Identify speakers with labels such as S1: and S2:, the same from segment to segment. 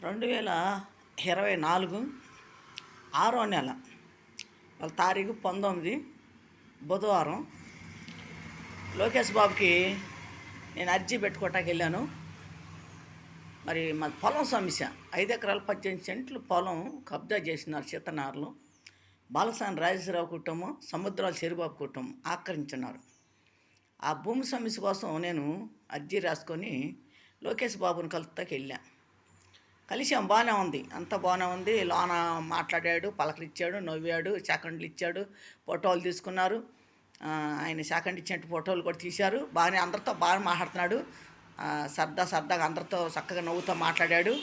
S1: 2024 6వ నెల వాళ్ళ తారీఖు 19 బుధవారం లోకేష్ బాబుకి నేను అర్జీ పెట్టుకోవటానికి వెళ్ళాను. మరి మా పొలం సమస్య 5 ఎకరాలు 18 సెంట్లు పొలం కబ్జా చేసినారు. చిత్తనారులో బాలసాని రాజేశ్వరరావు కుటుంబం, సముద్రాల చెరుబాబు కుటుంబం ఆక్రమించున్నారు. ఆ భూమి సమస్య కోసం నేను అర్జీ రాసుకొని లోకేష్ బాబుని కలుపుతాకి వెళ్ళాను. కలిసాం, బాగానే ఉంది, అంత బాగానే ఉంది. లోన మాట్లాడాడు, పలకరించాడు, నవ్వాడు, సెకండ్లు ఇచ్చాడు, ఫోటోలు తీసుకున్నారు. ఆయన సెకండ్ ఇచ్చినట్టు ఫోటోలు కూడా తీశారు. బాగానే అందరితో బాగా మాట్లాడుతున్నాడు. సరదాగా అందరితో చక్కగా నవ్వుతూ మాట్లాడాడు.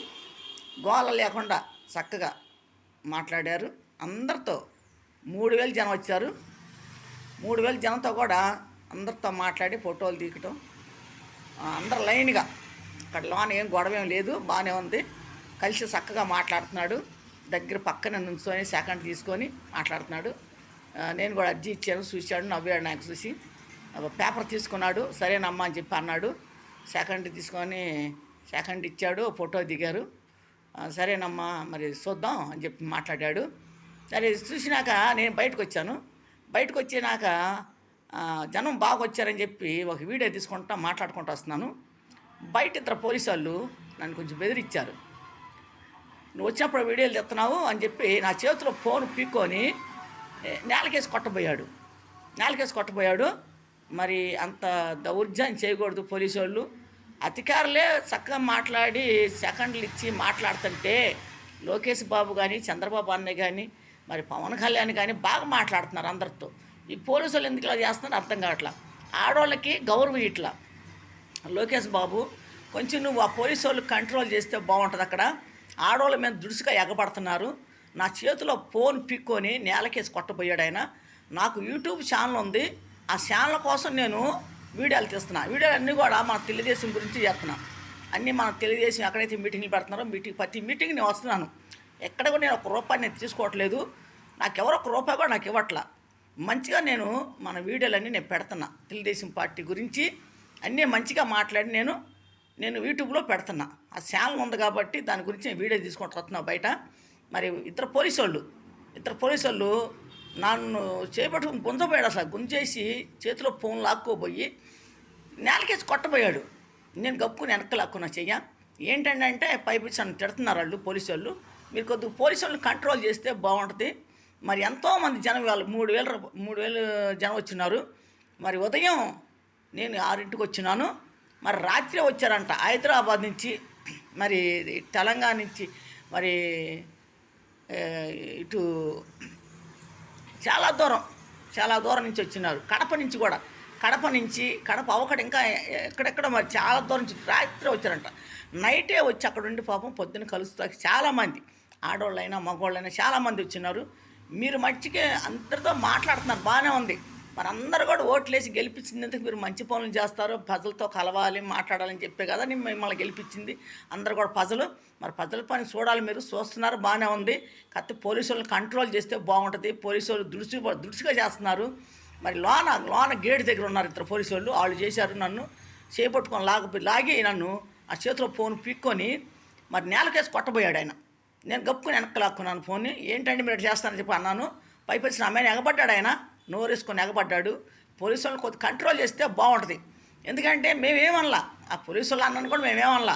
S1: గోల లేకుండా చక్కగా మాట్లాడారు. అందరితో 3000 జనం వచ్చారు. 3000 జనంతో కూడా అందరితో మాట్లాడి ఫోటోలు తీయటం, అందరు లైన్గా. అక్కడ లోన ఏం గొడవ ఏం లేదు, బాగానే ఉంది. కలిసి చక్కగా మాట్లాడుతున్నాడు. దగ్గర పక్కన నుంచొని సెకండ్ తీసుకొని మాట్లాడుతున్నాడు. నేను కూడా అర్జీ ఇచ్చాను, చూశాడు, నవ్వాడు. నాకు చూసి పేపర్ తీసుకున్నాడు. సరేనమ్మా అని చెప్పి అన్నాడు. సెకండ్ తీసుకొని సెకండ్ ఇచ్చాడు, ఫోటో దిగారు. సరేనమ్మా మరి చూద్దాం అని చెప్పి మాట్లాడాడు. సరే చూసినాక నేను బయటకు వచ్చాను. బయటకు వచ్చినాక జనం బాగా వచ్చారని చెప్పి ఒక వీడియో తీసుకుంటా మాట్లాడుకుంటూ వస్తున్నాను. బయట ఇద్దరు పోలీసు వాళ్ళు నన్ను కొంచెం బెదిరించారు. నువ్వు వచ్చినప్పుడు వీడియోలు తెస్తున్నావు అని చెప్పి నా చేతిలో ఫోన్ పీక్కొని నేలకేసి కొట్టబోయాడు. మరి అంత దౌర్జన్యం చేయకూడదు. పోలీసు వాళ్ళు అధికారులే చక్కగా మాట్లాడి సెకండ్లు ఇచ్చి మాట్లాడుతుంటే లోకేష్ బాబు కానీ, చంద్రబాబు అన్నయ్య కానీ, మరి పవన్ కళ్యాణ్ కానీ బాగా మాట్లాడుతున్నారు అందరితో. ఈ పోలీసు వాళ్ళు ఎందుకు ఇలా చేస్తున్నారో అర్థం కావట్లా. ఆడవాళ్ళకి గౌరవం ఇట్లా. లోకేష్ బాబు కొంచెం నువ్వు ఆ పోలీసు వాళ్ళు కంట్రోల్ చేస్తే బాగుంటుంది. అక్కడ ఆడవాళ్ళ మీద దుడుసుగా ఎగబడుతున్నారు. నా చేతిలో ఫోన్ పిక్కొని నేలకేసి కొట్టబోయాడు ఆయన. నాకు యూట్యూబ్ ఛానల్ ఉంది. ఆ ఛానల్ కోసం నేను వీడియోలు తీస్తున్నా. వీడియోలు అన్నీ కూడా మన తెలుగుదేశం గురించి చేస్తున్నా. అన్నీ మన తెలుగుదేశం ఎక్కడైతే మీటింగ్లు పెడుతున్నారో ప్రతి మీటింగ్ నేను వస్తున్నాను. ఎక్కడ కూడా నేను 1 రూపాయి నేను తీసుకోవట్లేదు. నాకు ఎవరో 1 రూపాయి కూడా నాకు ఇవ్వట్లా. మంచిగా నేను మన వీడియోలన్నీ నేను పెడుతున్నా. తెలుగుదేశం పార్టీ గురించి అన్నీ మంచిగా మాట్లాడి నేను యూట్యూబ్లో పెడుతున్నా. ఆ ఛానల్ ఉంది కాబట్టి దాని గురించి నేను వీడియో తీసుకుంటూ వస్తున్నా బయట. మరి ఇద్దరు పోలీసు వాళ్ళు నన్ను చేపట్టుకుని గుంజపోయాడు. అసలు గుంజేసి చేతిలో ఫోన్ లాక్కోబోయి నేలకేసి కొట్టబోయాడు. నేను గప్పుకుని వెనక్కి లాక్కున్నా చెయ్య. ఏంటంటే పైపించి నన్ను తిడుతున్నారు వాళ్ళు పోలీసు వాళ్ళు. మీరు కొద్దిగా పోలీసు వాళ్ళని కంట్రోల్ చేస్తే బాగుంటుంది. మరి ఎంతోమంది జనం, వాళ్ళు 3000 జనం వచ్చినారు. మరి ఉదయం నేను 6ంటికి వచ్చినాను. మరి రాత్రి వచ్చారంట హైదరాబాద్ నుంచి, మరి తెలంగాణ నుంచి, మరి ఇటు చాలా దూరం నుంచి వచ్చినారు. కడప నుంచి అవకడ ఇంకా ఎక్కడెక్కడ మరి చాలా దూరం నుంచి రాత్రి వచ్చారంట. నైటే వచ్చి అక్కడ ఉండి పాపం పొద్దున్న కలుస్తాకి చాలామంది ఆడవాళ్ళైనా మగవాళ్ళైనా చాలామంది వచ్చినారు. మీరు మంచిగా అందరితో మాట్లాడుతున్నారు, బాగానే ఉంది. మరి అందరూ కూడా ఓట్లేసి గెలిపించినందుకు మీరు మంచి పనులు చేస్తారు, ప్రజలతో కలవాలి, మాట్లాడాలని చెప్పే కదా మిమ్మల్ని గెలిపించింది. అందరూ కూడా ప్రజలు పని చూడాలి. మీరు చూస్తున్నారు, బాగానే ఉంది. కాకపోతే పోలీసు వాళ్ళని కంట్రోల్ చేస్తే బాగుంటుంది. పోలీసు వాళ్ళు దుడుసుగా చేస్తున్నారు. మరి లోన గేట్ దగ్గర ఉన్నారు ఇద్దరు పోలీసు వాళ్ళు చేశారు. నన్ను చేపట్టుకొని లాగి నన్ను ఆ చేతిలో ఫోన్ పీక్కొని మరి నేలకేసి కొట్టబోయాడు ఆయన. నేను గప్పుకొని వెనక్కి లాక్కున్నాను ఫోన్ని. ఏంటంటే మీరు చేస్తానని చెప్పి అన్నాను. పైపేసి నా మీద ఎగబడ్డాడు ఆయన, నోరేసుకొని ఎగబడ్డాడు. పోలీసు వాళ్ళని కొద్దిగా కంట్రోల్ చేస్తే బాగుంటుంది. ఎందుకంటే మేమేమనలా, ఆ పోలీసు వాళ్ళు అన్నాను కూడా మేమేమనలా.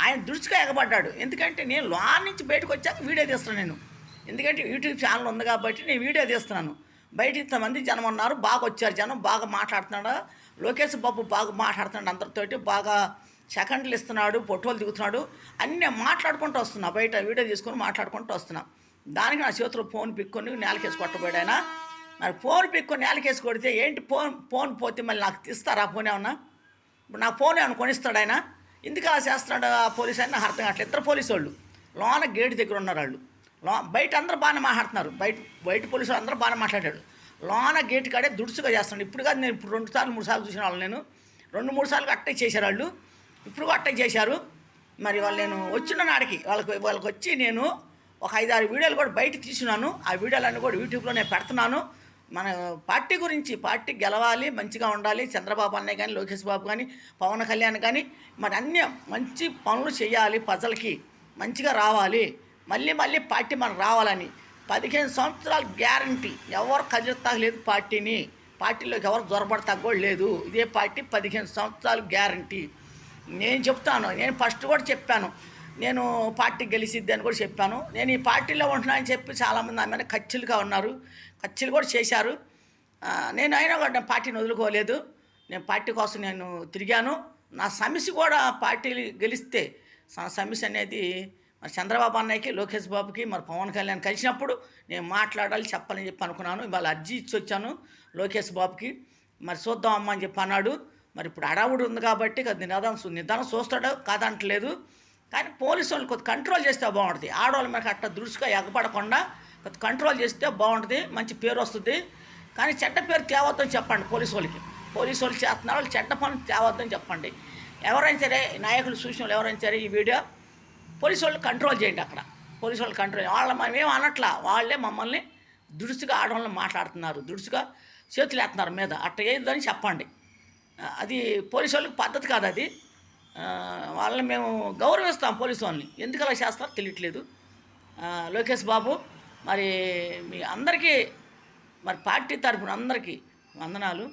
S1: ఆయన దుడుచుగా ఎగబడ్డాడు. ఎందుకంటే నేను లోన్ నుంచి బయటకు వచ్చాక వీడియో తీస్తున్నాను. ఎందుకంటే యూట్యూబ్ ఛానల్ ఉంది కాబట్టి నేను వీడియో తీస్తున్నాను. బయట ఇంతమంది జనం ఉన్నారు, బాగా వచ్చారు జనం, బాగా మాట్లాడుతున్నాడు. లోకేష్ బాబు బాగా మాట్లాడుతున్నాడు, అందరితోటి బాగా సెకండ్లు ఇస్తున్నాడు, ఫోటోలు దిగుతున్నాడు. అన్నీ మాట్లాడుకుంటూ వస్తున్నా, బయట వీడియో తీసుకొని మాట్లాడుకుంటూ వస్తున్నా. దానికి నా చేతిలో ఫోన్ పిక్కొని నేలకేసి కొట్టబోయాడు ఆయన. మరి ఫోన్ పిక్కొని నేలకేసి కొడితే ఏంటి ఫోన్ పోతే మళ్ళీ నాకు తీస్తారా? ఫోన్ ఏమన్నా ఇప్పుడు నా ఫోన్ ఏమన్నా కొనిస్తాడు ఆయన? ఎందుకు అలా చేస్తున్నాడు ఆ పోలీసు అయినా అర్థం కావట్లేదు. ఇద్దరు పోలీసు వాళ్ళు లోన గేట్ దగ్గర ఉన్నారు. వాళ్ళు బయట అందరూ బాగానే మాట్లాడుతున్నారు. బయట పోలీసులు అందరూ బాగానే మాట్లాడాడు. లోన గేట్ కాడే దుడుసుగా చేస్తున్నాడు. ఇప్పుడు కాదు, నేను ఇప్పుడు 2 సార్లు 3 సార్లు చూసిన వాళ్ళు. నేను 2-3 సార్లు అటాక్ చేశారు వాళ్ళు. ఇప్పుడు అటాక్ చేశారు. మరి వాళ్ళు నేను వచ్చిన నాడికి వాళ్ళకి వచ్చి నేను ఒక 5-6 వీడియోలు కూడా బయట తీసినాను. ఆ వీడియోలన్నీ కూడా యూట్యూబ్లో నేను పెడుతున్నాను. మన పార్టీ గురించి, పార్టీ గెలవాలి, మంచిగా ఉండాలి. చంద్రబాబు అన్నయ్య కానీ, లోకేష్ బాబు కానీ, పవన్ కళ్యాణ్ కానీ మరి అన్నీ మంచి పనులు చేయాలి ప్రజలకి. మంచిగా రావాలి, మళ్ళీ మళ్ళీ పార్టీ మనకు రావాలని 15 సంవత్సరాలు గ్యారంటీ. ఎవరు కదిలిస్తాలేదు పార్టీని, పార్టీలోకి ఎవరు జొరబడతా కూడా లేదు. ఇదే పార్టీ 15 సంవత్సరాలు గ్యారంటీ. నేను చెప్తాను, నేను ఫస్ట్ కూడా చెప్పాను, నేను పార్టీ గెలిచిద్ది అని కూడా చెప్పాను. నేను ఈ పార్టీలో ఉంటున్నా అని చెప్పి చాలామంది నా మీద కచ్చిలుగా ఉన్నారు, కచ్చిలు కూడా చేశారు. నేను అయినా కూడా నేను పార్టీని వదులుకోలేదు. నేను పార్టీ కోసం నేను తిరిగాను. నా సమస్య కూడా పార్టీ గెలిస్తే సమస్య అనేది మరి చంద్రబాబు అన్నయ్యకి, లోకేష్ బాబుకి, మరి పవన్ కళ్యాణ్ కలిసినప్పుడు నేను మాట్లాడాలి, చెప్పాలని చెప్పి అనుకున్నాను. ఇవాళ అర్జీ ఇచ్చి వచ్చాను లోకేష్ బాబుకి. మరి చూద్దాం అమ్మ అని చెప్పి అన్నాడు. మరి ఇప్పుడు అడావుడు ఉంది కాబట్టి నిదానం చూస్తాడు, కాదంటలేదు. కానీ పోలీసు వాళ్ళు కొద్ది కంట్రోల్ చేస్తే బాగుంటుంది. ఆడవాళ్ళ మీద అట్లా దృష్టిగా ఎగపడకుండా కొద్ది కంట్రోల్ చేస్తే బాగుంటుంది, మంచి పేరు వస్తుంది. కానీ చెడ్డ పేరు తేవద్దని చెప్పండి పోలీసు వాళ్ళకి. పోలీసు వాళ్ళు చేస్తున్నారు, వాళ్ళు చెడ్డ పనులు తేవద్దని చెప్పండి. ఎవరైనా సరే నాయకులు సూచన వాళ్ళు ఎవరైనా సరే ఈ వీడియో పోలీసు వాళ్ళు కంట్రోల్ చేయండి. అక్కడ పోలీసు వాళ్ళు కంట్రోల్, వాళ్ళ మనమేం అనట్లా, వాళ్ళే మమ్మల్ని దుడుసుగా ఆడవాళ్ళని మాట్లాడుతున్నారు, దుడుసుగా చేతులు వేస్తున్నారు మీద, అట్లా వేయద్దని చెప్పండి. అది పోలీసు వాళ్ళకి పద్ధతి కాదు. అది వాళ్ళని మేము గౌరవిస్తాం, పోలీసు వాళ్ళని ఎందుకు అలా చేస్తారో తెలియట్లేదు. లోకేష్ బాబు మరి మీ అందరికీ మరి పార్టీ తరఫున అందరికీ వందనాలు.